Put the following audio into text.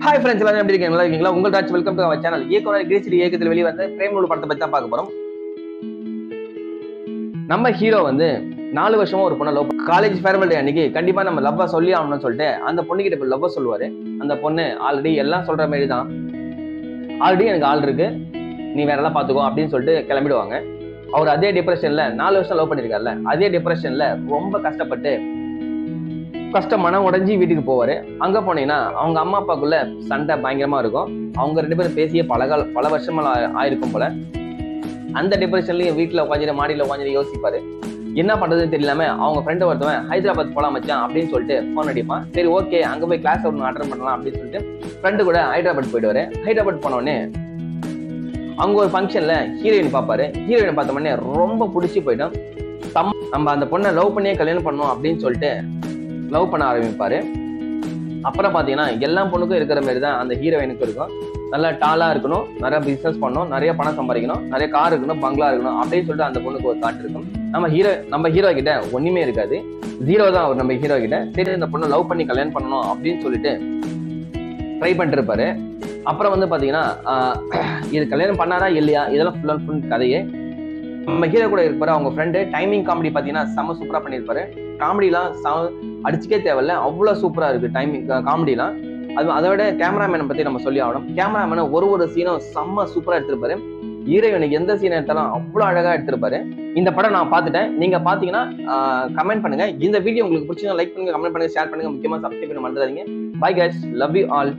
Hi friends, எல்லாரும் எப்படி இருக்கீங்க? நல்லா இருக்கீங்களா? உங்கள் Raj, welcome to our channel. இயக்குனர் கிரீஸ்ரீ இயக்கத்தில் வெளிவந்த பிரேம் நூல் படத்தை பத்தி தான் பார்க்க போறோம். நம்ம ஹீரோ வந்து 4 வருஷமா ஒரு பொண்ணை லவ் காலேஜ் ஃபேர்வெல் டே அன்னைக்கு கண்டிப்பா நம்ம லவ்வா சொல்லி ஆகணும்னு சொல்லிட்டு அந்த பொண்ணு கிட்ட லவ்வ சொல்லுவாரு. அந்த பொண்ணு ஆல்ரெடி எல்லாம் சொல்ற மாதிரி தான், ஆல்ரெடி எனக்கு ஆள் இருக்கு, நீ வேற எல்லாம் பாத்துக்கோ அப்படின்னு சொல்லிட்டு கிளம்பிடுவாங்க. அவர் அதே டிப்ரெஷன்ல 4 வருஷம் லவ் பண்ணிருக்காருல்ல, அதே டிப்ரெஷன்ல ரொம்ப கஷ்டப்பட்டு மனம் உடைஞ்சி வீட்டுக்கு போவாரு. அங்க போனீங்கன்னா அவங்க அம்மா அப்பாக்குள்ள சண்டை பயங்கரமா இருக்கும். அவங்க 2 பேரும் பேசிய பல வருஷமா ஆயிருக்கும் போல. அந்த டிப்ரெஷன்லயும் வீட்டுல உட்காந்து மாடியில உட்காந்து யோசிப்பாரு. என்ன பண்றதுன்னு தெரியலாம அவங்க ஃப்ரெண்ட் ஒருத்தவன் ஹைதராபாத் போலாம் மச்சான் அப்படின்னு சொல்லிட்டு போன் அடிப்பான். சரி ஓகே, அங்க போய் கிளாஸ் ஒன்று அட்டன் பண்ணலாம் அப்படின்னு சொல்லிட்டு ஃப்ரெண்டு கூட ஹைதராபாத் போயிடுவாரு. ஹைதராபாத் போனோடனே அங்க ஒரு ஃபங்க்ஷன்ல ஹீரோயின் பார்ப்பாரு. ஹீரோயின் பார்த்த உடனே ரொம்ப பிடிச்சி போயிட்டோம். நம்ம அந்த பொண்ணை லவ் பண்ணியே கல்யாணம் பண்ணோம் அப்படின்னு சொல்லிட்டு லவ் பண்ண ஆரம்பிப்பாரு. அப்புறம் பாத்தீங்கன்னா எல்லா பொண்ணுக்கும் இருக்கிற மாதிரி தான் அந்த ஹீரோயினுக்கு இருக்கும். நல்லா டாலா இருக்கணும், நிறைய பிசினஸ் பண்ணணும், நிறைய பணம் சம்பாதிக்கணும், நிறைய கார் இருக்கணும், பங்களா இருக்கணும் அப்படின்னு சொல்லிட்டு அந்த பொண்ணுக்கு ஒரு தாட் இருக்கும். நம்ம ஹீரோ கிட்ட ஒண்ணுமே இருக்காது, ஜீரோ தான் அவர் நம்ம ஹீரோ கிட்ட. சரி, இந்த பொண்ணை லவ் பண்ணி கல்யாணம் பண்ணணும் அப்படின்னு சொல்லிட்டு ட்ரை பண்ணிட்டு இருப்பாரு. அப்புறம் வந்து பாத்தீங்கன்னா இது கல்யாணம் பண்ணாரா இல்லையா இதெல்லாம் ஃபுல் அண்ட் ஃபுல் கதையே. நம்ம ஹீரோ கூட இருப்பாரு. அவங்க ஃப்ரெண்டு டைமிங் காமெடி பாத்தீங்கன்னா செம்ம சூப்பரா பண்ணியிருப்பாரு. காமெடிலாம் அடிச்சுக்கே தேவையில்ல, அவ்வளவு சூப்பரா இருக்கு டைமிங் காமெடிலாம். அதை விட கேமராமேனை பத்தி நம்ம சொல்லி ஆகணும். கேமராமேனை ஒரு சீனும் செம்ம சூப்பரா எடுத்திருப்பாரு. ஹீரோயினுக்கு எந்த சீன் எடுத்தாலும் அவ்வளவு அழகா எடுத்திருப்பாரு. இந்த படம் நான் பார்த்துட்டேன். நீங்க பாத்தீங்கன்னா கமெண்ட் பண்ணுங்க. இந்த வீடியோ உங்களுக்கு பிடிச்சா லைக் பண்ணுங்க, கமெண்ட் பண்ணுங்க, ஷேர் பண்ணுங்க. முக்கியமா சப்ஸ்கிரைப் பண்ண மறந்துடாதீங்க. Bye guys, love you all.